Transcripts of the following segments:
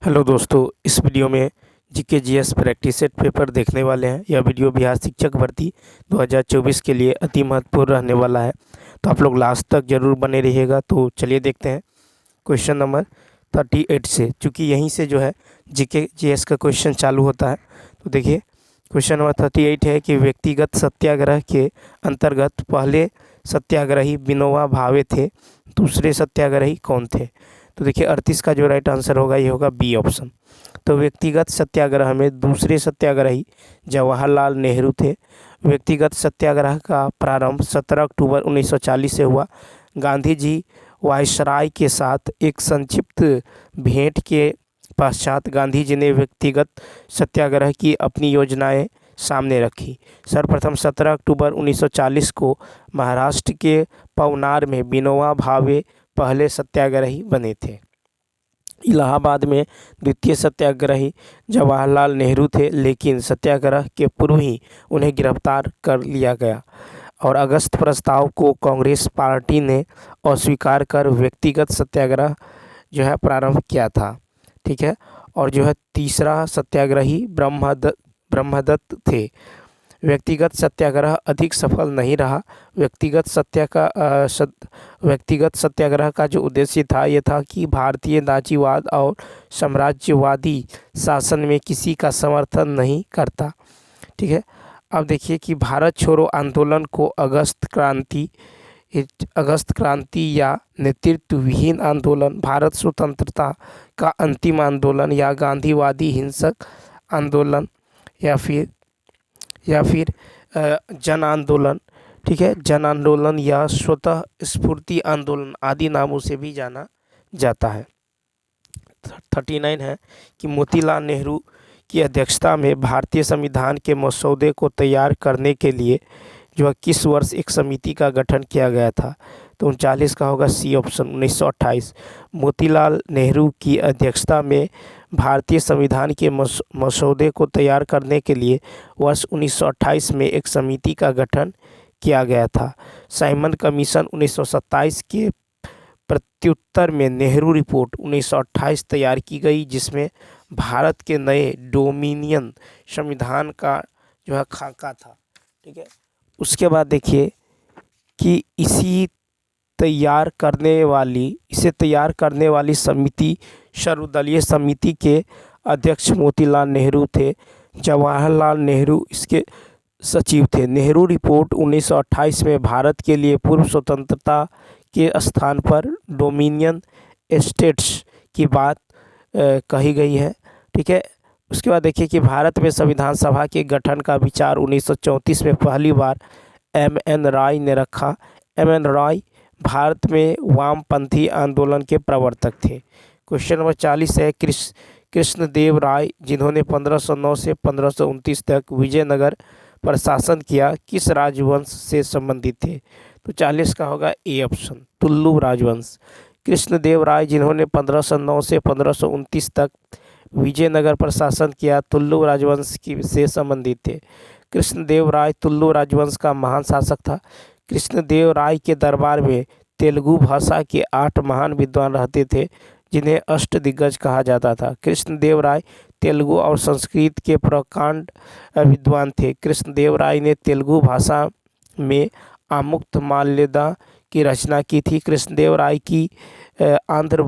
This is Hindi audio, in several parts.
हेलो दोस्तों, इस वीडियो में GK GS practice set paper देखने वाले हैं। यह वीडियो बिहार शिक्षक भर्ती 2024 के लिए अति महत्वपूर्ण रहने वाला है, तो आप लोग लास्ट तक जरूर बने रहिएगा। तो चलिए देखते हैं क्वेश्चन नंबर 38 से, चूँकि यहीं से जो है जीके जीएस का क्वेश्चन चालू होता है। तो देखिए क्वेश्चन नंबर 38 है कि व्यक्तिगत सत्याग्रह के अंतर्गत पहले सत्याग्रही विनोबा भावे थे, दूसरे सत्याग्रही कौन थे? तो देखिए 38 का जो राइट आंसर होगा ये होगा बी ऑप्शन। तो व्यक्तिगत सत्याग्रह में दूसरे सत्याग्रही जवाहरलाल नेहरू थे। व्यक्तिगत सत्याग्रह का प्रारंभ 17 अक्टूबर 1940 से हुआ। गांधी जी वायसराय के साथ एक संक्षिप्त भेंट के पश्चात गांधी जी ने व्यक्तिगत सत्याग्रह की अपनी योजनाएं सामने रखी। सर्वप्रथम 17 अक्टूबर 1940 को महाराष्ट्र के पवनार में विनोबा भावे पहले सत्याग्रही बने थे। इलाहाबाद में द्वितीय सत्याग्रही जवाहरलाल नेहरू थे, लेकिन सत्याग्रह के पूर्व ही उन्हें गिरफ्तार कर लिया गया और अगस्त प्रस्ताव को कांग्रेस पार्टी ने अस्वीकार कर व्यक्तिगत सत्याग्रह जो है प्रारंभ किया था। ठीक है। और जो है तीसरा सत्याग्रही ब्रह्मदत्त थे। व्यक्तिगत सत्याग्रह अधिक सफल नहीं रहा। व्यक्तिगत सत्याग्रह का जो उद्देश्य था ये था कि भारतीय नाजीवाद और साम्राज्यवादी शासन में किसी का समर्थन नहीं करता। ठीक है। अब देखिए कि भारत छोड़ो आंदोलन को अगस्त क्रांति या नेतृत्व विहीन आंदोलन, भारत स्वतंत्रता का अंतिम आंदोलन या गांधीवादी हिंसक आंदोलन या फिर जन आंदोलन, ठीक है, जन आंदोलन या स्वतः स्फूर्ति आंदोलन आदि नामों से भी जाना जाता है। 39 है कि मोतीलाल नेहरू की अध्यक्षता में भारतीय संविधान के मसौदे को तैयार करने के लिए जो है किस वर्ष एक समिति का गठन किया गया था? तो 39 का होगा सी ऑप्शन, 1928। मोतीलाल नेहरू की अध्यक्षता में भारतीय संविधान के मसौदे को तैयार करने के लिए वर्ष 1928 में एक समिति का गठन किया गया था। साइमन कमीशन 1927 के प्रत्युत्तर में नेहरू रिपोर्ट 1928 तैयार की गई, जिसमें भारत के नए डोमिनियन संविधान का जो है खाका था। ठीक है। उसके बाद देखिए कि इसे तैयार करने वाली समिति सर्वदलीय समिति के अध्यक्ष मोतीलाल नेहरू थे। जवाहरलाल नेहरू इसके सचिव थे। नेहरू रिपोर्ट 1928 में भारत के लिए पूर्व स्वतंत्रता के स्थान पर डोमिनियन स्टेट्स की बात कही गई है। ठीक है। उसके बाद देखिए कि भारत में संविधान सभा के गठन का विचार 1934 में पहली बार एम.एन. राय ने रखा। एम.एन. राय भारत में वामपंथी आंदोलन के प्रवर्तक थे। क्वेश्चन नंबर 40 है कृष्णदेव राय, जिन्होंने 1509 से 1529 तक विजयनगर पर शासन किया, किस राजवंश से संबंधित थे? तो 40 का होगा ए ऑप्शन, तुल्लु राजवंश। कृष्णदेव राय, जिन्होंने 1509 से 1529 तक विजयनगर पर शासन किया, तुल्लु राजवंश से संबंधित थे। कृष्णदेव राय तुल्लु राजवंश का महान शासक था। कृष्णदेव राय के दरबार में तेलुगु भाषा के 8 महान विद्वान रहते थे, जिन्हें अष्टदिग्गज कहा जाता था। कृष्णदेव राय तेलुगु और संस्कृत के प्रकांड विद्वान थे। कृष्णदेव राय ने तेलुगु भाषा में आमुक्तमाल्यदा की रचना की थी। कृष्णदेव राय को आंध्र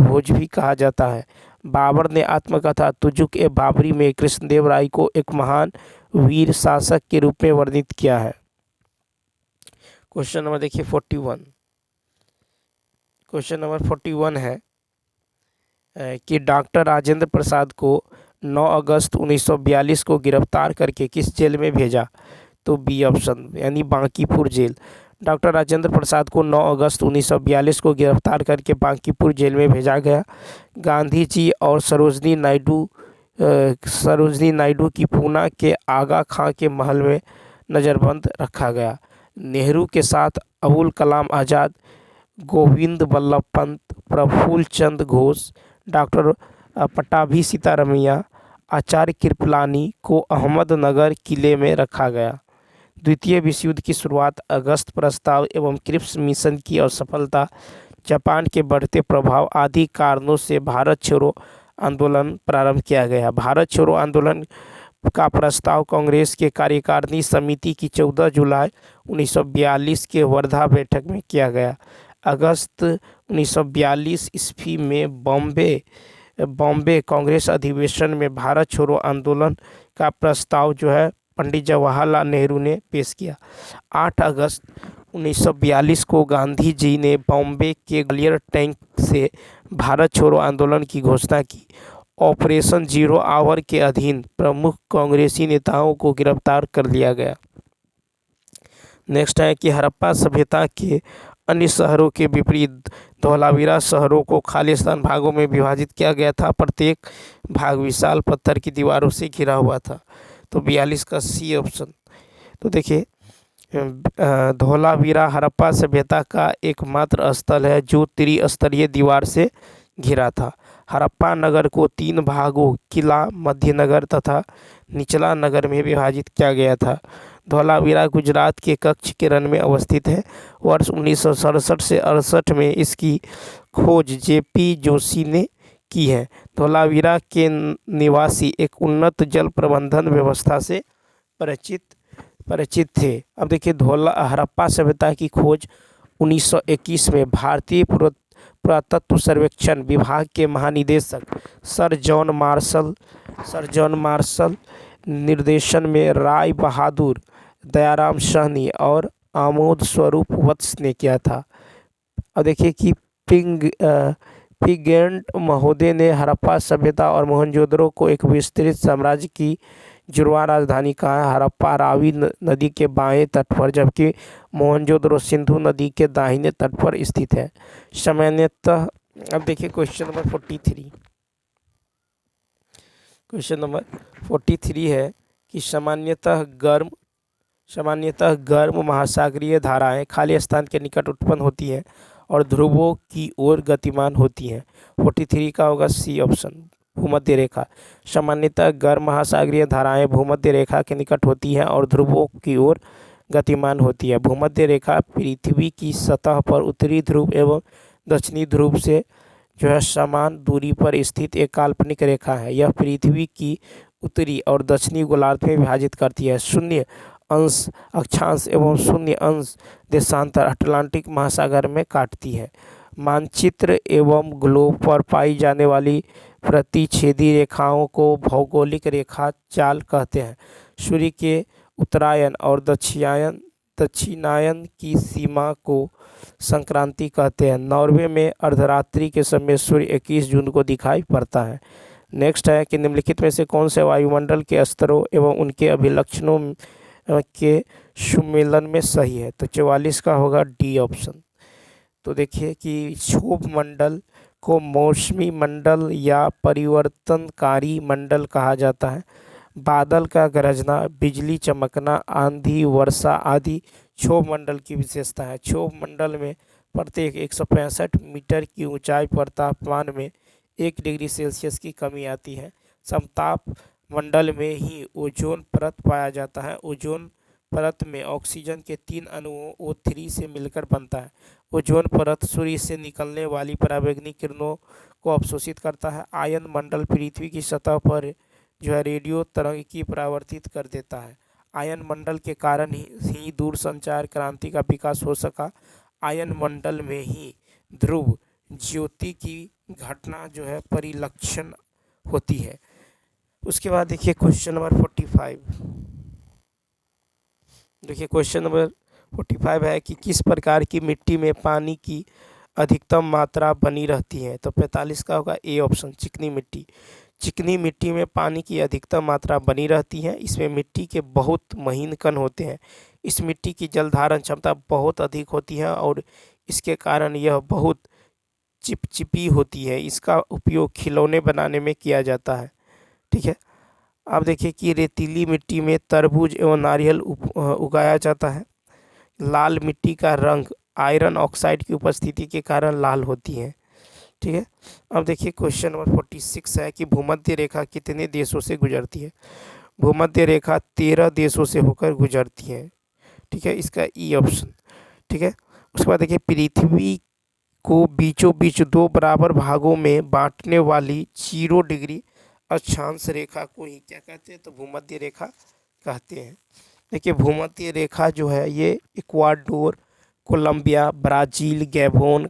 भोज भी कहा जाता है। बाबर ने आत्मकथा तुजुक ए बाबरी में कृष्णदेव राय को एक महान वीर शासक के रूप में वर्णित किया है। क्वेश्चन नंबर देखिए 41। क्वेश्चन नंबर 41 है कि डॉक्टर राजेंद्र प्रसाद को 9 अगस्त 1942 को गिरफ्तार करके किस जेल में भेजा? तो बी ऑप्शन, यानी बांकीपुर जेल। डॉक्टर राजेंद्र प्रसाद को 9 अगस्त 1942 को गिरफ्तार करके बांकीपुर जेल में भेजा गया। गांधी जी और सरोजनी नायडू की पूना के आगा खां के महल में नज़रबंद रखा गया। नेहरू के साथ अबुल कलाम आज़ाद, गोविंद बल्लभ पंत, प्रफुल्ल चंद्र घोष, डॉक्टर पट्टाभी सीतारमैया, आचार्य कृपलानी को अहमदनगर किले में रखा गया। द्वितीय विश्व युद्ध की शुरुआत, अगस्त प्रस्ताव एवं क्रिप्स मिशन की असफलता, जापान के बढ़ते प्रभाव आदि कारणों से भारत छोड़ो आंदोलन प्रारंभ किया गया। भारत छोड़ो आंदोलन का प्रस्ताव कांग्रेस के कार्यकारिणी समिति की 14 जुलाई 1942 के वर्धा बैठक में किया गया। अगस्त 1942 ईस्वी में बॉम्बे कांग्रेस अधिवेशन में भारत छोड़ो आंदोलन का प्रस्ताव जो है पंडित जवाहरलाल नेहरू ने पेश किया। 8 अगस्त 1942 को गांधी जी ने बॉम्बे के ग्वालियर टैंक से भारत छोड़ो आंदोलन की घोषणा की। ऑपरेशन जीरो आवर के अधीन प्रमुख कांग्रेसी नेताओं को गिरफ्तार कर लिया गया। नेक्स्ट है कि हड़प्पा सभ्यता के अन्य शहरों के विपरीत धोलावीरा शहरों को खालिस्तान भागों में विभाजित किया गया था। प्रत्येक भाग विशाल पत्थर की दीवारों से घिरा हुआ था। तो 42 का सी ऑप्शन। तो देखिए धोलावीरा हड़प्पा सभ्यता का एकमात्र स्थल है जो त्रिस्तरीय दीवार से घिरा था। हड़प्पा नगर को 3 भागों किला, मध्य नगर तथा निचला नगर में विभाजित किया गया था। धोलावीरा गुजरात के कच्छ के रण में अवस्थित है। वर्ष 1967 से 68 में इसकी खोज जेपी जोशी ने की है। धोलावीरा के निवासी एक उन्नत जल प्रबंधन व्यवस्था से परिचित थे। अब देखिए हड़प्पा सभ्यता की खोज 1921 में भारतीय पुरातत्व सर्वेक्षण विभाग के महानिदेशक सर जॉन मार्शल निर्देशन में राय बहादुर, दयाराम सहनी और आमोद स्वरूप वत्स ने किया था। अब देखिए कि पिगेंट महोदय ने हड़प्पा सभ्यता और मोहनजोदड़ो को एक विस्तृत साम्राज्य की जुड़वां राजधानी कहा है। हड़प्पा रावी नदी के बाएं तट पर जबकि मोहनजोदड़ो सिंधु नदी के दाहिने तट पर स्थित है। सामान्यतः अब देखिए क्वेश्चन नंबर 43। क्वेश्चन नंबर 43 है कि सामान्यतः गर्म महासागरीय धाराएं खालिस्तान के निकट उत्पन्न होती हैं और ध्रुवों की ओर गतिमान होती हैं। 43 का होगा सी ऑप्शन, भूमध्य रेखा। सामान्यतः गर्म महासागरीय धाराएं भूमध्य रेखा के निकट होती हैं और ध्रुवों की ओर गतिमान होती है। भूमध्य रेखा पृथ्वी की सतह पर उत्तरी ध्रुव एवं दक्षिणी ध्रुव से जो है समान दूरी पर स्थित एक काल्पनिक रेखा है। यह पृथ्वी की उत्तरी और दक्षिणी गोलार्ध में विभाजित करती है। 0 अंश अक्षांश एवं 0 अंश देशांतर अटलांटिक महासागर में काटती है। मानचित्र एवं ग्लोब पर पाई जाने वाली प्रतिच्छेदी रेखाओं को भौगोलिक रेखा चाल कहते हैं। सूर्य के उत्तरायण और दक्षिणायन की सीमा को संक्रांति कहते हैं। नॉर्वे में अर्धरात्रि के समय सूर्य 21 जून को दिखाई पड़ता है। नेक्स्ट है कि निम्नलिखित में से कौन से वायुमंडल के स्तरों एवं उनके अभिलक्षणों के सुमेलन में सही है। तो 44 का होगा डी ऑप्शन। तो देखिए कि क्षोभ मंडल को मौसमी मंडल या परिवर्तनकारी मंडल कहा जाता है। बादल का गरजना, बिजली चमकना, आंधी, वर्षा आदि क्षोभ मंडल की विशेषता है। क्षोभ मंडल में प्रत्येक 165 मीटर की ऊंचाई पर तापमान में 1 डिग्री सेल्सियस की कमी आती है। समताप मंडल में ही ओजोन परत पाया जाता है। ओजोन परत में ऑक्सीजन के 3 अणुओं O3 से मिलकर बनता है। ओजोन परत सूर्य से निकलने वाली पराबैंगनी किरणों को अवशोषित करता है। आयन मंडल पृथ्वी की सतह पर जो है रेडियो तरंग की परावर्तित कर देता है। आयन मंडल के कारण ही दूरसंचार क्रांति का विकास हो सका। आयन मंडल में ही ध्रुव ज्योति की घटना जो है परिलक्षण होती है। उसके बाद देखिए क्वेश्चन नंबर 45। देखिए क्वेश्चन नंबर 45 है कि किस प्रकार की मिट्टी में पानी की अधिकतम मात्रा बनी रहती है। तो 45 का होगा ए ऑप्शन, चिकनी मिट्टी। चिकनी मिट्टी में पानी की अधिकतम मात्रा बनी रहती है। इसमें मिट्टी के बहुत महीन कण होते हैं। इस मिट्टी की जल धारण क्षमता बहुत अधिक होती है और इसके कारण यह बहुत चिपचिपी होती है। इसका उपयोग खिलौने बनाने में किया जाता है। ठीक है। अब देखिए कि रेतीली मिट्टी में तरबूज एवं नारियल उगाया जाता है। लाल मिट्टी का रंग आयरन ऑक्साइड की उपस्थिति के कारण लाल होती है। ठीक है। अब देखिए क्वेश्चन नंबर 46 है कि भूमध्य रेखा कितने देशों से गुजरती है। भूमध्य रेखा 13 देशों से होकर गुजरती है। ठीक है, इसका ई ऑप्शन। ठीक है। उसके बाद देखिए पृथ्वी को बीचों बीच दो बराबर भागों में बांटने वाली 0 डिग्री अक्षांश रेखा को ही क्या कहते हैं? तो भूमध्य रेखा कहते हैं। देखिए भूमध्य रेखा जो है ये Ecuador, Colombia, Brazil, Gabon,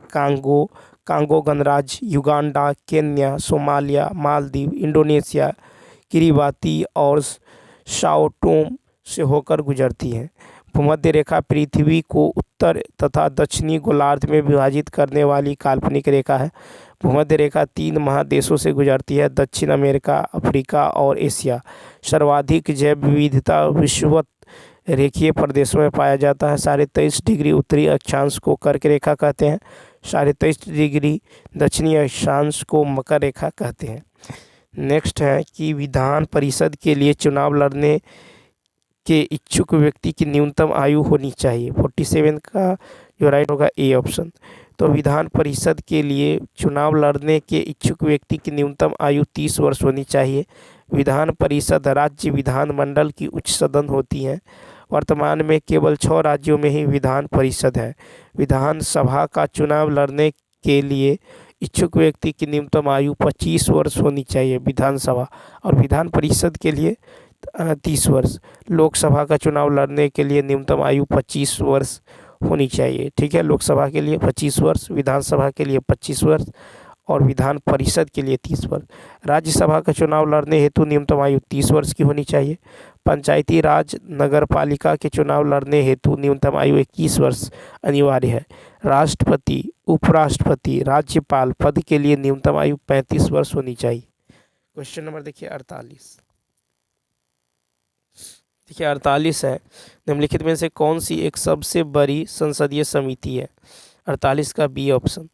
Congo गणराज्य, Uganda, Kenya, Somalia, Maldives, Indonesia, Kiribati और साओ टोम से होकर गुजरती है। भूमध्य रेखा पृथ्वी को उत्तर तथा दक्षिणी गोलार्ध में विभाजित करने वाली काल्पनिक रेखा है। भूमध्य रेखा 3 महादेशों से गुजरती है: दक्षिण अमेरिका, अफ्रीका और एशिया। सर्वाधिक जैव विविधता विषुवत रेखीय प्रदेशों में पाया जाता है। 23.5 डिग्री उत्तरी अक्षांश को कर्क रेखा कहते हैं। 23.5 डिग्री दक्षिणी अक्षांश को मकर रेखा कहते हैं। नेक्स्ट है कि विधान परिषद के लिए चुनाव लड़ने के इच्छुक व्यक्ति की न्यूनतम आयु होनी चाहिए। 47 का जो राइट होगा ए ऑप्शन। तो विधान परिषद के लिए चुनाव लड़ने के इच्छुक व्यक्ति की न्यूनतम आयु 30 वर्ष होनी चाहिए। विधान परिषद राज्य विधानमंडल की उच्च सदन होती है। वर्तमान में केवल 6 राज्यों में ही विधान परिषद है। विधानसभा का चुनाव लड़ने के लिए इच्छुक व्यक्ति की न्यूनतम आयु 25 वर्ष होनी चाहिए विधानसभा, और विधान परिषद के लिए 30 वर्ष। लोकसभा का चुनाव लड़ने के लिए न्यूनतम आयु 25 वर्ष होनी चाहिए। ठीक है, लोकसभा के लिए 25 वर्ष, विधानसभा के लिए 25 वर्ष और विधान परिषद के लिए 30 वर्ष। राज्यसभा का चुनाव लड़ने हेतु न्यूनतम आयु 30 वर्ष की होनी चाहिए। पंचायती राज नगर पालिका के चुनाव लड़ने हेतु न्यूनतम आयु 21 वर्ष अनिवार्य है। राष्ट्रपति, उपराष्ट्रपति, राज्यपाल पद के लिए न्यूनतम आयु 35 वर्ष होनी चाहिए। क्वेश्चन नंबर देखिए 48। देखिए 48 है, निम्नलिखित में से कौन सी एक सबसे बड़ी संसदीय समिति है? 48 का बी ऑप्शन।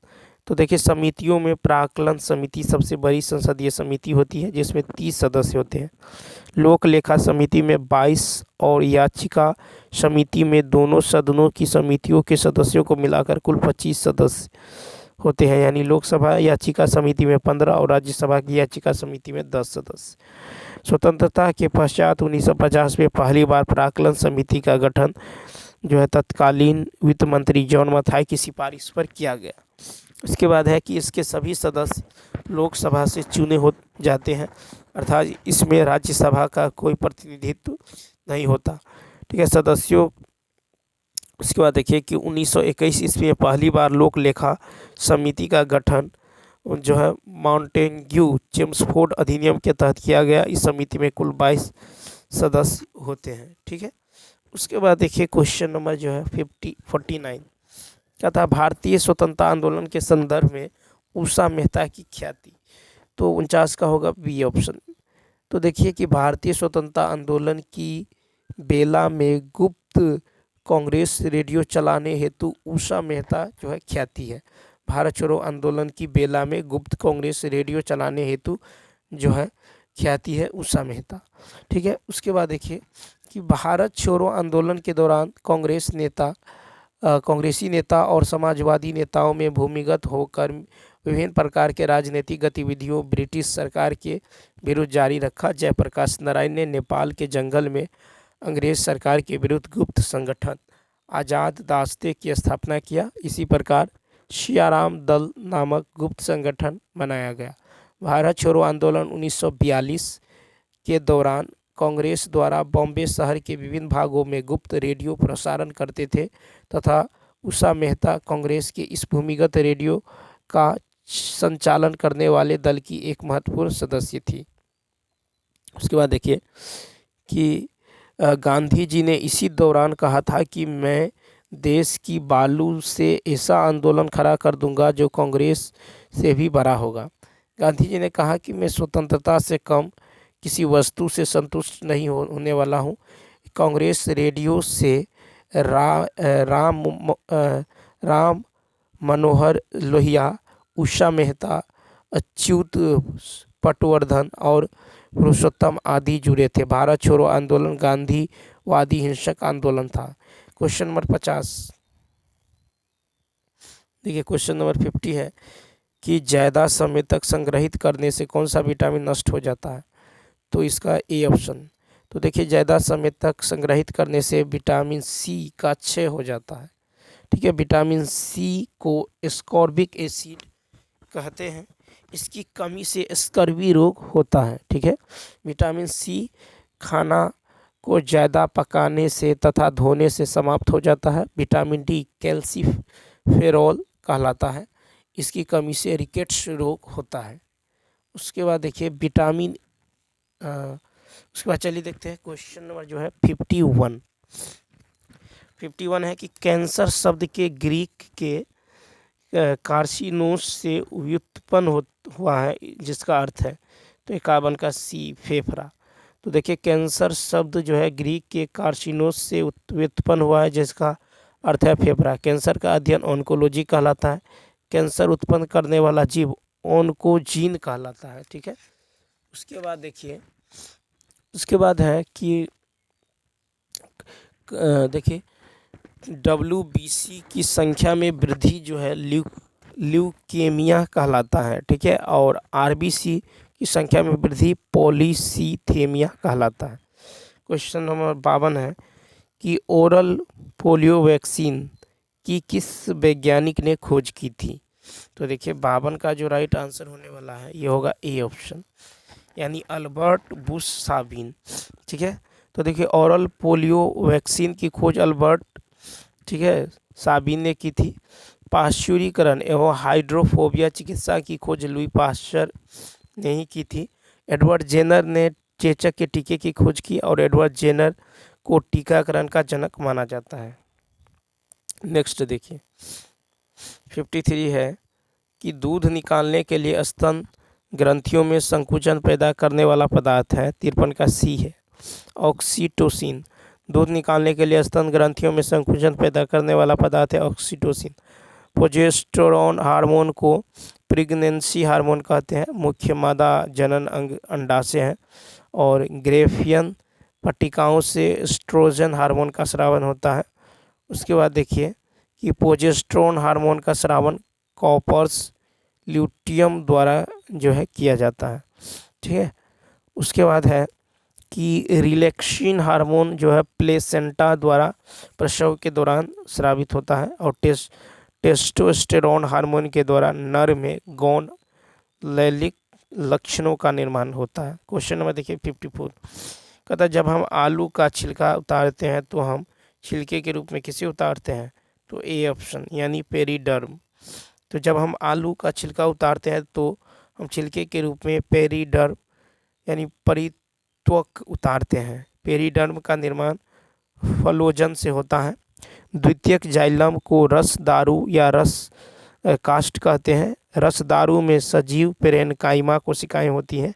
तो देखिए समितियों में प्राक्कलन समिति सबसे बड़ी संसदीय समिति होती है जिसमें 30 सदस्य होते हैं। लोक लेखा समिति में 22 और याचिका समिति में दोनों सदनों की समितियों के सदस्यों को मिलाकर कुल 25 सदस्य होते हैं। यानी लोकसभा याचिका समिति में 15 और राज्यसभा की याचिका समिति में 10 सदस्य। स्वतंत्रता के पश्चात 1950 में पहली बार प्राक्कलन समिति का गठन जो है तत्कालीन वित्त मंत्री जॉन मथाई की सिफारिश पर किया गया। इसके बाद है कि इसके सभी सदस्य लोकसभा से चुने हो जाते हैं, अर्थात इसमें राज्यसभा का कोई प्रतिनिधित्व नहीं होता। ठीक है सदस्यों। उसके बाद देखिए कि 1921 ईस्वी में पहली बार लोक लेखा समिति का गठन जो है माउंटेन्यू चेम्सफोर्ड अधिनियम के तहत किया गया। इस समिति में कुल 22 सदस्य होते हैं। ठीक है, उसके बाद देखिए क्वेश्चन नंबर जो है 49 क्या था? भारतीय स्वतंत्रता आंदोलन के संदर्भ में उषा मेहता की ख्याति। तो 49 का होगा बी ऑप्शन। तो देखिए कि भारतीय स्वतंत्रता आंदोलन की बेला में गुप्त कांग्रेस रेडियो चलाने हेतु उषा मेहता जो है ख्याति है। भारत छोड़ो आंदोलन की बेला में गुप्त कांग्रेस रेडियो चलाने हेतु जो है ख्याति है उषा मेहता। ठीक है, उसके बाद देखिए कि भारत छोड़ो आंदोलन के दौरान कांग्रेसी नेता और समाजवादी नेताओं में भूमिगत होकर विभिन्न प्रकार के राजनीतिक गतिविधियों ब्रिटिश सरकार के विरुद्ध जारी रखा। जयप्रकाश नारायण ने नेपाल के जंगल में अंग्रेज सरकार के विरुद्ध गुप्त संगठन आज़ाद दास्ते की स्थापना किया। इसी प्रकार सियाराम दल नामक गुप्त संगठन बनाया गया। भारत छोड़ो आंदोलन 1942 के दौरान कांग्रेस द्वारा बॉम्बे शहर के विभिन्न भागों में गुप्त रेडियो प्रसारण करते थे तथा उषा मेहता कांग्रेस के इस भूमिगत रेडियो का संचालन करने वाले दल की एक महत्वपूर्ण सदस्य थी। उसके बाद देखिए कि गांधी जी ने इसी दौरान कहा था कि मैं देश की बालू से ऐसा आंदोलन खड़ा कर दूंगा जो कांग्रेस से भी बड़ा होगा। गांधी जी ने कहा कि मैं स्वतंत्रता से कम किसी वस्तु से संतुष्ट नहीं होने वाला हूँ। कांग्रेस रेडियो से राम मनोहर लोहिया, उषा मेहता, अच्युत पटवर्धन और पुरुषोत्तम आदि जुड़े थे। भारत छोड़ो आंदोलन गांधीवादी हिंसक आंदोलन था। क्वेश्चन नंबर 50 देखिए क्वेश्चन नंबर 50 है कि ज़्यादा समय तक संग्रहित करने से कौन सा विटामिन नष्ट हो जाता है? तो इसका ए ऑप्शन। तो देखिए ज़्यादा समय तक संग्रहित करने से विटामिन सी का क्षय हो जाता है। ठीक है। विटामिन सी को एस्कॉर्बिक एसिड कहते हैं, इसकी कमी से स्कर्वी रोग होता है। ठीक है। विटामिन सी खाना को ज़्यादा पकाने से तथा धोने से समाप्त हो जाता है। विटामिन डी कैल्सीफेरॉल कहलाता है, इसकी कमी से रिकेट्स रोग होता है। उसके बाद देखिए विटामिन उसके बाद चलिए देखते हैं क्वेश्चन नंबर जो है 51 है कि कैंसर शब्द के ग्रीक के कार्सिनोस से व्युत्पन्न हुआ है, जिसका अर्थ है, तो कार्बन का सी फेफड़ा। तो देखिए कैंसर शब्द जो है ग्रीक के कार्सिनोस से व्युत्पन्न हुआ है, जिसका अर्थ है फेफड़ा। कैंसर का अध्ययन ऑन्कोलॉजी कहलाता है। कैंसर उत्पन्न करने वाला जीव ऑन्कोजीन कहलाता है। ठीक है। उसके बाद देखिए, उसके बाद है कि देखिए WBC की संख्या में वृद्धि जो है ल्यूकेमिया कहलाता है। ठीक है। और RBC की संख्या में वृद्धि पॉलीसीथेमिया कहलाता है। क्वेश्चन नंबर 52 है कि ओरल पोलियो वैक्सीन की किस वैज्ञानिक ने खोज की थी। तो देखिए 52 का जो राइट आंसर होने वाला है ये होगा ए ऑप्शन, यानी अल्बर्ट बुश साबिन। ठीक है। तो देखिए ओरल पोलियो वैक्सीन की खोज अल्बर्ट, ठीक है, साबिन ने की थी। पाश्चुरीकरण एवं हाइड्रोफोबिया चिकित्सा की खोज लुई पाश्चर ने ही की थी। एडवर्ड जेनर ने चेचक के टीके की खोज की और एडवर्ड जेनर को टीकाकरण का जनक माना जाता है। नेक्स्ट देखिए 53 है कि दूध निकालने के लिए स्तन ग्रंथियों में संकुचन पैदा करने वाला पदार्थ है। 53 का सी है ऑक्सीटोसिन। दूध निकालने के लिए स्तन ग्रंथियों में संकुचन पैदा करने वाला पदार्थ है ऑक्सीटोसिन। प्रोजेस्टेरोन हार्मोन को प्रेगनेंसी हार्मोन कहते हैं। मुख्य मादा जनन अंग अंडाशय है और ग्रेफियन पट्टिकाओं से एस्ट्रोजन हार्मोन का स्रावन होता है। उसके बाद देखिए कि प्रोजेस्टेरोन हार्मोन का स्रावन कॉपर्स ल्यूटियम द्वारा जो है किया जाता है। ठीक है। उसके बाद है कि रिलैक्सिन हार्मोन जो है प्लेसेंटा द्वारा प्रसव के दौरान स्रावित होता है और टेस्टोस्टेरोन हार्मोन के द्वारा नर में गौण लैंगिक लक्षणों का निर्माण होता है। क्वेश्चन नंबर देखिए 54 कहता है जब हम आलू का छिलका उतारते हैं तो हम छिलके के रूप में किसे उतारते हैं। तो ए ऑप्शन यानी पेरिडर्म। तो जब हम आलू का छिलका उतारते हैं तो हम छिलके के रूप में पेरिडर्म यानी परित्वक उतारते हैं। पेरिडर्म का निर्माण फलोजन से होता है। द्वितीयक जाइलम को रस दारू या रस कास्ट कहते हैं। रस दारू में सजीव पेरेनकाइमा कोशिकाएं होती हैं।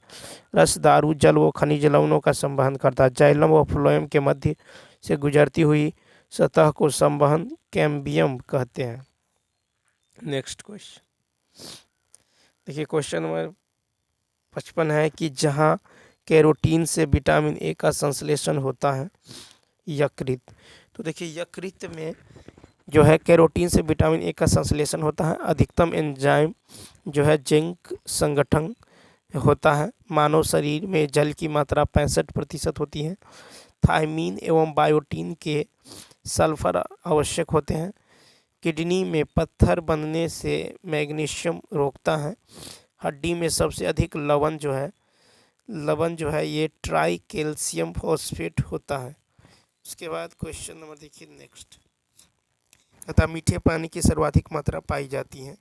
रस दारू जल व खनिज लवणों का संवहन करता है। जाइलम व फ्लोएम के मध्य से गुजरती हुई सतह को संवहन कैम्बियम कहते हैं। नेक्स्ट क्वेश्चन देखिए क्वेश्चन नंबर 55 है कि जहां कैरोटीन से विटामिन ए का संश्लेषण होता है यकृत। तो देखिए यकृत में जो है कैरोटीन से विटामिन ए का संश्लेषण होता है। अधिकतम एंजाइम जो है जिंक संगठन होता है। मानव शरीर में जल की मात्रा 65% होती है। थायमीन एवं बायोटीन के सल्फर आवश्यक होते हैं। किडनी में पत्थर बनने से मैग्नीशियम रोकता है। हड्डी में सबसे अधिक लवण जो है ये ट्राई कैल्शियम फॉस्फेट होता है। उसके बाद क्वेश्चन नंबर देखिए नेक्स्ट तथा मीठे पानी की सर्वाधिक मात्रा पाई जाती है।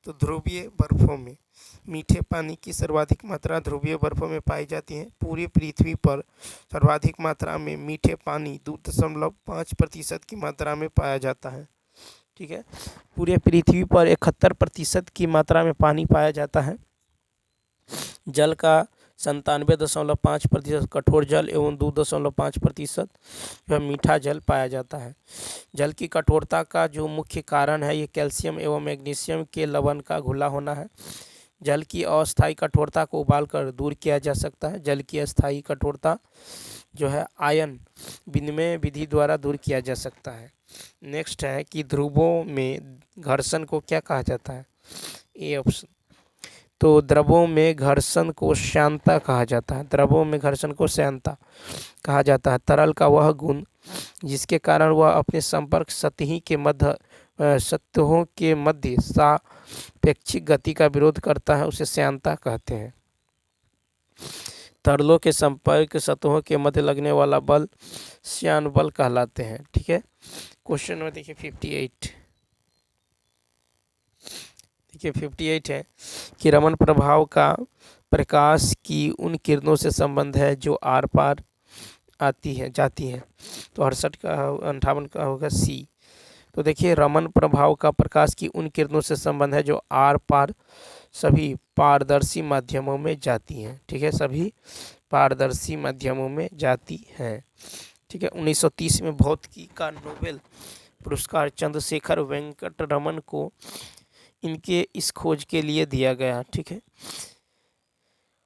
तो ध्रुवीय बर्फों में मीठे पानी की सर्वाधिक मात्रा ध्रुवीय बर्फों में पाई जाती है। पूरी पृथ्वी पर सर्वाधिक मात्रा में मीठे पानी 2.5% की मात्रा में पाया जाता है। ठीक है। पूरे पृथ्वी पर 71% की मात्रा में पानी पाया जाता है। जल का 97.5% कठोर जल एवं 2.5% जो मीठा जल पाया जाता है। जल की कठोरता का जो मुख्य कारण है ये कैल्शियम एवं मैग्नीशियम के लवण का घुला होना है। जल की अस्थायी कठोरता को उबालकर दूर किया जा सकता है। जल की अस्थायी कठोरता जो है आयन विनिमय विधि द्वारा दूर किया जा सकता है। नेक्स्ट है कि ध्रुवों में घर्षण को क्या कहा जाता है। A option. तो द्रवों में घर्षण को श्यानता कहा जाता है। द्रवों में घर्षण को श्यानता कहा जाता है। तरल का वह गुण जिसके कारण वह अपने संपर्क सतही के मध्य सतहों के मध्य सापेक्षिक गति का विरोध करता है उसे श्यानता कहते हैं। तरलों के संपर्क सतहों के मध्य लगने वाला बल श्यान बल कहलाते हैं। ठीक है, क्वेश्चन नंबर देखिए 58। देखिए 58 है कि रमन प्रभाव का प्रकाश की उन किरणों से संबंध है जो आर पार आती है जाती हैं। तो 68 का 58 का होगा सी। तो देखिए रमन प्रभाव का प्रकाश की उन किरणों से संबंध है जो आर पार सभी पारदर्शी माध्यमों में जाती हैं। ठीक है, सभी पारदर्शी माध्यमों में जाती हैं। ठीक है, 1930 में भौतिकी का नोबेल पुरस्कार चंद्रशेखर वेंकट रमन को इनके इस खोज के लिए दिया गया। ठीक है,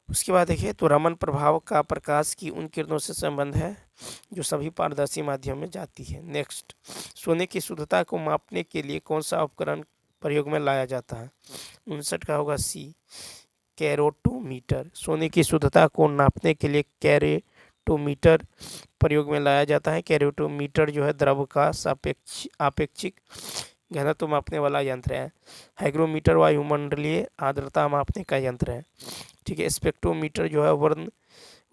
उसके बाद देखिए तो रमन प्रभाव का प्रकाश की उन किरणों से संबंध है जो सभी पारदर्शी माध्यम में जाती है। नेक्स्ट, सोने की शुद्धता को मापने के लिए कौन सा उपकरण प्रयोग में लाया जाता है? 59 का होगा सी, कैरोटोमीटर। सोने की शुद्धता को नापने के लिए कैरोटोमीटर प्रयोग में लाया जाता है। कैरोटोमीटर जो है द्रव का आपेक्षिक घनत्व मापने वाला यंत्र है। हाइग्रोमीटर वायुमंडलीय आर्द्रता मापने का यंत्र है। ठीक है, स्पेक्ट्रोमीटर जो है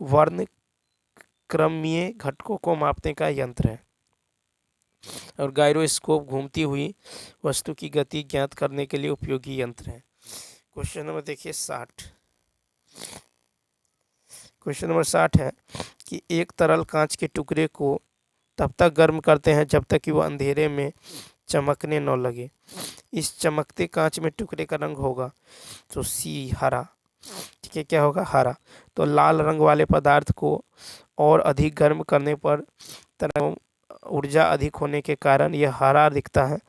वर्ण क्रमीय घटकों को मापने का यंत्र है। और गायरोस्कोप घूमती हुई वस्तु की गति ज्ञात करने के लिए उपयोगी यंत्र है। क्वेश्चन नंबर देखिए 60। क्वेश्चन नंबर 60 है कि एक तरल कांच के टुकड़े को तब तक गर्म करते हैं जब तक कि वह अंधेरे में चमकने न लगे। इस चमकते कांच में टुकड़े का रंग होगा तो सी हरा। ठीक है, क्या होगा? हरा। तो लाल रंग वाले पदार्थ को और अधिक गर्म करने पर तरंग ऊर्जा अधिक होने के कारण यह हरा दिखता है।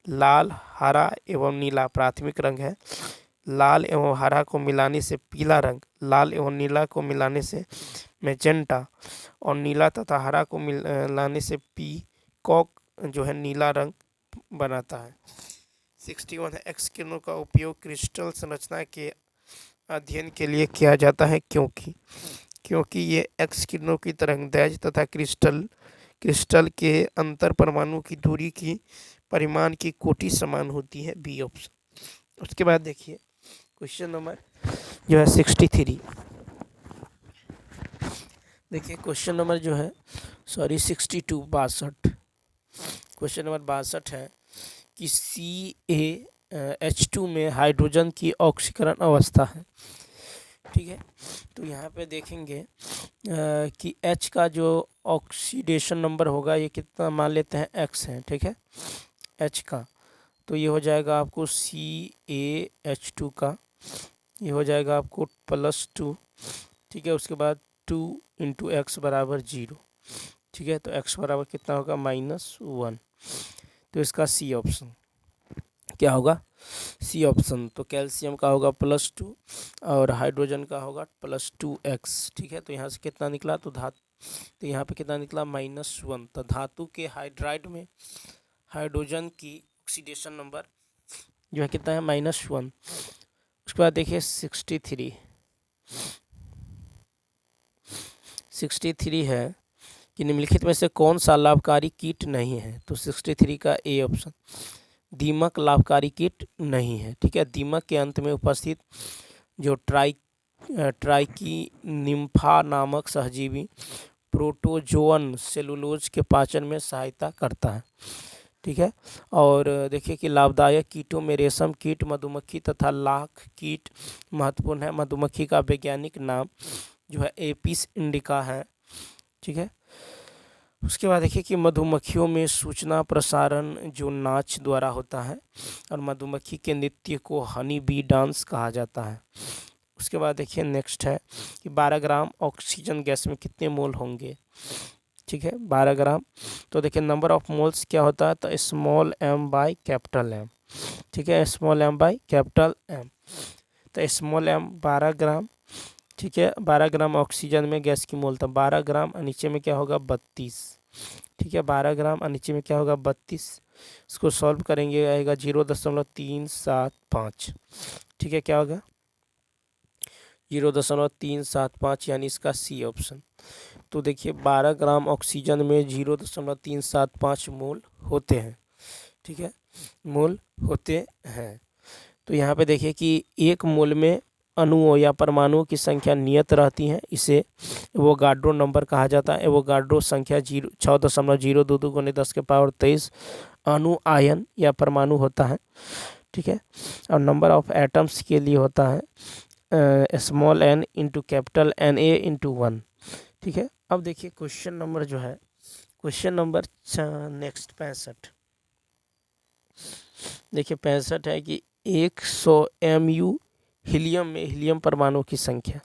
लाल, हरा एवं नीला प्राथमिक रंग है। लाल एवं हरा को मिलाने से पीला रंग, लाल एवं नीला को मिलाने से मैजेंटा और नीला तथा हरा को मिलाने से पीकॉक जो है नीला रंग बनाता है। 61 है एक्स किरणों का उपयोग क्रिस्टल संरचना के अध्ययन के लिए किया जाता है क्योंकि ये एक्स किरणों की तरंगदैर्घ्य तथा क्रिस्टल के अंतर परमाणु की दूरी की परिमाण की कोटि समान होती है। B option. उसके बाद देखिए क्वेश्चन नंबर जो है 63। देखिए क्वेश्चन नंबर जो है 62 क्वेश्चन नंबर 62 है कि CaH2 में हाइड्रोजन की ऑक्सीकरण अवस्था है। ठीक है, तो यहाँ पे देखेंगे कि H का जो ऑक्सीडेशन नंबर होगा ये कितना मान लेते हैं X है। ठीक है, H का तो ये हो जाएगा आपको CaH2 का ये हो जाएगा आपको +2। ठीक है, उसके बाद 2 × X बराबर 0। ठीक है, तो X बराबर कितना होगा? -1। तो इसका सी ऑप्शन क्या होगा? C option. तो कैल्शियम का होगा +2 और हाइड्रोजन का होगा +2x। ठीक है, तो यहाँ से कितना निकला? तो यहाँ पे कितना निकला? -1। तो धातु के हाइड्राइड में हाइड्रोजन की ऑक्सीडेशन नंबर जो है कितना है? -1। उसके बाद देखिए 63 है कि निम्नलिखित में से कौन सा लाभकारी कीट नहीं है? तो 63 का ए ऑप्शन, दीमक लाभकारी कीट नहीं है। ठीक है, दीमक के अंत में उपस्थित जो ट्राइकीनिम्फा नामक सहजीवी प्रोटोजोअन सेलुलोज के पाचन में सहायता करता है। ठीक है, और देखिए कि लाभदायक कीटों में रेशम कीट, मधुमक्खी तथा लाख कीट महत्वपूर्ण है। मधुमक्खी का वैज्ञानिक नाम जो है एपिस इंडिका है। ठीक है, उसके बाद देखिए कि मधुमक्खियों में सूचना प्रसारण जो नाच द्वारा होता है और मधुमक्खी के नृत्य को हनी बी डांस कहा जाता है। उसके बाद देखिए नेक्स्ट है कि 12 ग्राम ऑक्सीजन गैस में कितने मोल होंगे? ठीक है, 12 ग्राम। तो देखिए नंबर ऑफ मोल्स क्या होता है? तो स्मॉल m/कैपिटल M। ठीक है, स्मॉल m/कैपिटल M। तो स्मॉल m 12 ग्राम। ठीक है, 12 ग्राम ऑक्सीजन में गैस की मोल, तो 12 ग्राम और नीचे में क्या होगा? 32। ठीक है, 12 ग्राम और नीचे में क्या होगा? 32। इसको सॉल्व करेंगे आएगा 0.375। ठीक है, क्या होगा? 0.375 यानी इसका सी ऑप्शन। तो देखिए 12 ग्राम ऑक्सीजन में 0.375 मोल होते हैं। ठीक है, मोल होते हैं। तो यहाँ पे देखिए कि एक मोल में अणुओं या परमाणुओं की संख्या नियत रहती है, इसे एवोगाड्रो नंबर कहा जाता है। एवोगाड्रो संख्या 6.022 गुने 10⁻23 अणु, आयन या परमाणु होता है, ठीक है। और नंबर ऑफ एटम्स के लिए होता है small n into capital Na into 1, ठीक है। अब देखिए क्वेश्चन नंबर जो है, क्वेश्चन नंबर नेक्स्ट 65, देखिए 65 है कि 100 mu हीलियम में हीलियम परमाणु की संख्या।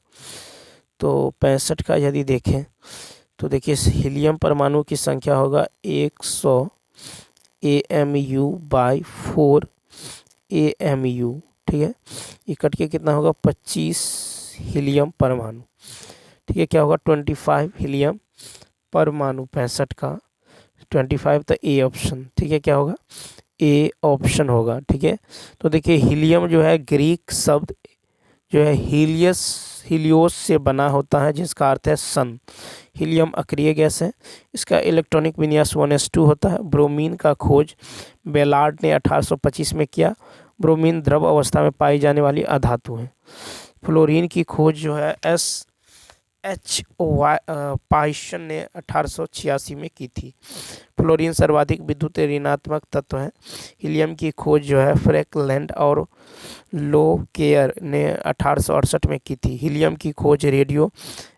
तो 65 का यदि देखें तो देखिए हीलियम परमाणु की संख्या होगा 100 AMU/4 AMU, ठीक है। ये कट के कितना होगा 25 हीलियम परमाणु, ठीक है। क्या होगा 25 हीलियम परमाणु 65 का, 25 तो ए ऑप्शन, ठीक है। क्या होगा ए ऑप्शन होगा, ठीक है। तो देखिए हीलियम जो है ग्रीक शब्द जो है हीलियोस से बना होता है, जिसका अर्थ है सन। हीलियम अक्रिय गैस है, इसका इलेक्ट्रॉनिक विन्यास 1s2 होता है। ब्रोमीन का खोज बेलार्ड ने 1825 में किया। ब्रोमीन द्रव अवस्था में पाई जाने वाली अधातु है। फ्लोरीन की खोज जो है पाइसन ने 1886 में की थी। फ्लोरीन सर्वाधिक विद्युत ऋणात्मक तत्व है। हीलियम की खोज जो है फ्रैंकलैंड और लोकेयर ने 1868 में की थी। हीलियम की खोज रेडियो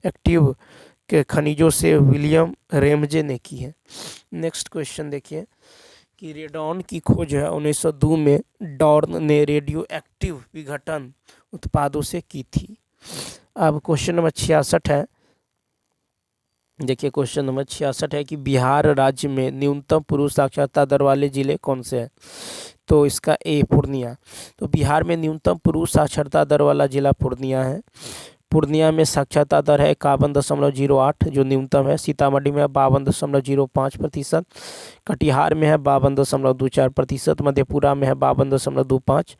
एक्टिव के खनिजों से विलियम रेमजे ने की है। नेक्स्ट क्वेश्चन देखिए कि रेडॉन की खोज है 1902 में डॉर्न ने रेडियो एक्टिव विघटन उत्पादों से की थी। अब क्वेश्चन नंबर 66 है, देखिए क्वेश्चन नंबर 66 है कि बिहार राज्य में न्यूनतम पुरुष साक्षरता दर वाले जिले कौन से हैं। तो इसका ए पूर्णिया। तो बिहार में न्यूनतम पुरुष साक्षरता दर वाला जिला पूर्णिया है। पूर्णिया में साक्षरता दर है 51.08 जो न्यूनतम है। सीतामढ़ी में 52.05%। कटिहार में है 52.24%। मधेपुरा में है 52.25।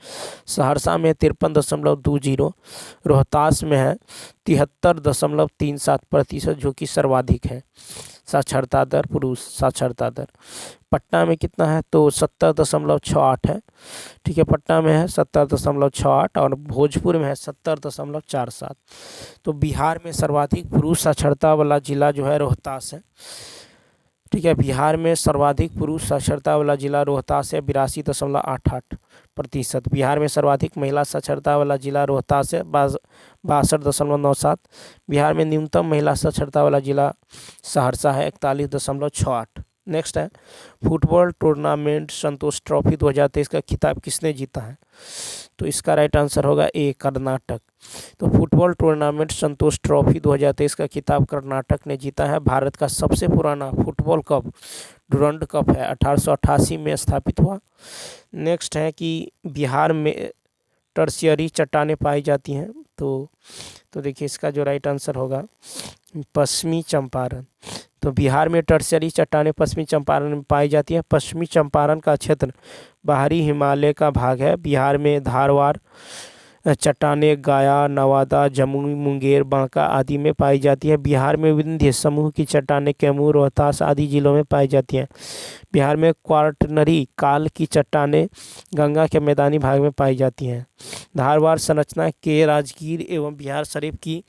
सहरसा में 53.20। रोहतास में है 73.37% जो कि सर्वाधिक है साक्षरता दर, पुरुष साक्षरता दर। पटना में कितना है तो 70.68 है, ठीक है। पटना में है 70.68 और भोजपुर में है 70.47। तो बिहार में सर्वाधिक पुरुष साक्षरता वाला जिला जो है रोहतास है, ठीक है। बिहार में सर्वाधिक पुरुष साक्षरता वाला जिला रोहतास है 82.88%। बिहार में सर्वाधिक महिला साक्षरता वाला जिला रोहतास है 62.97। बिहार में न्यूनतम महिला साक्षरता वाला जिला सहरसा है 41.68। नेक्स्ट है फुटबॉल टूर्नामेंट संतोष ट्रॉफी 2023 का खिताब किसने जीता है। तो इसका राइट आंसर होगा ए कर्नाटक। तो फुटबॉल टूर्नामेंट संतोष ट्रॉफी 2023 का खिताब कर्नाटक ने जीता है। भारत का सबसे पुराना फुटबॉल कप डुरंड कप है, 1888 में स्थापित हुआ। नेक्स्ट है कि बिहार में टर्शियरी चट्टानें पाई जाती हैं। तो देखिए इसका जो राइट आंसर होगा पश्चिमी चंपारण। तो बिहार में टर्शियरी चट्टानें पश्चिमी चंपारण में पाई जाती हैं। पश्चिमी चंपारण का क्षेत्र बाहरी हिमालय का भाग है। बिहार में धारवाड़ चट्टानें गया, नवादा, जमुई, मुंगेर, बांका आदि में पाई जाती है। बिहार में विंध्य समूह की चट्टानें कैमूर, रोहतास आदि जिलों में पाई जाती हैं। बिहार में क्वार्टनरी काल की चट्टानें गंगा के मैदानी भाग में पाई जाती हैं। धारवाड़ संरचना के राजगीर एवं बिहार शरीफ की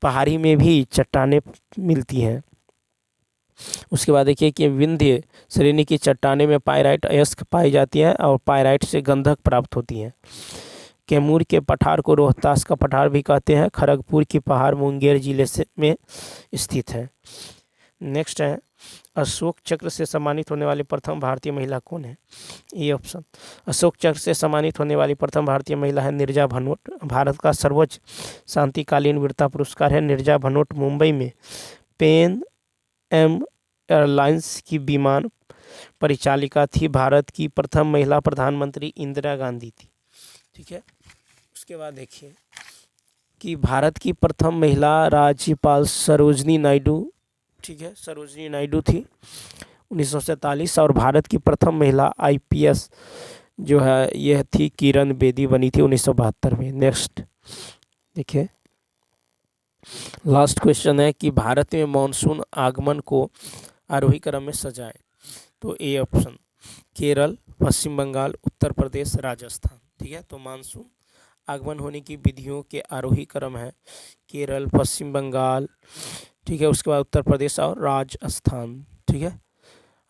पहाड़ी में भी चट्टानें मिलती हैं। उसके बाद देखिए कि विंध्य श्रेणी की चट्टानें में पाइराइट अयस्क पाई जाती हैं और पाइराइट से गंधक प्राप्त होती हैं। कैमूर के पठार को रोहतास का पठार भी कहते हैं। खड़गपुर की पहाड़ मुंगेर जिले में स्थित है। नेक्स्ट है अशोक चक्र से सम्मानित होने वाली प्रथम भारतीय महिला कौन है। ये ऑप्शन अशोक चक्र से सम्मानित होने वाली प्रथम भारतीय महिला है नीरजा भनोट। भारत का सर्वोच्च शांतिकालीन वीरता पुरस्कार है नीरजा भनोट। मुंबई में पैन एम एयरलाइंस की विमान परिचालिका थी। भारत की प्रथम महिला प्रधानमंत्री इंदिरा गांधी थी, ठीक है। उसके बाद देखिए कि भारत की प्रथम महिला राज्यपाल सरोजनी नायडू, ठीक है, सरोजनी नायडू थी 1947। और भारत की प्रथम महिला IPS जो है यह थी किरण बेदी, बनी थी 1972 में। नेक्स्ट देखिए लास्ट क्वेश्चन है कि भारत में मानसून आगमन को आरोही क्रम में सजाएं। तो ए ऑप्शन केरल, पश्चिम बंगाल, उत्तर प्रदेश, राजस्थान। ठीक है, तो मानसून आगमन होने की विधियों के आरोही क्रम है केरल, पश्चिम बंगाल, ठीक है, उसके बाद उत्तर प्रदेश और राजस्थान। ठीक है,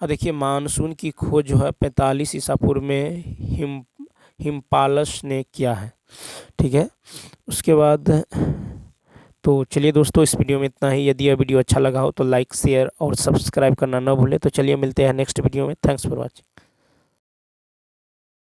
अब देखिए मानसून की खोज जो है 45 ईसा पूर्व में हिमपालस ने किया है। ठीक है, उसके बाद तो चलिए दोस्तों, इस वीडियो में इतना ही। यदि यह वीडियो अच्छा लगा हो तो लाइक, शेयर और सब्सक्राइब करना ना भूलें। तो चलिए मिलते हैं नेक्स्ट वीडियो में। Thanks for watching.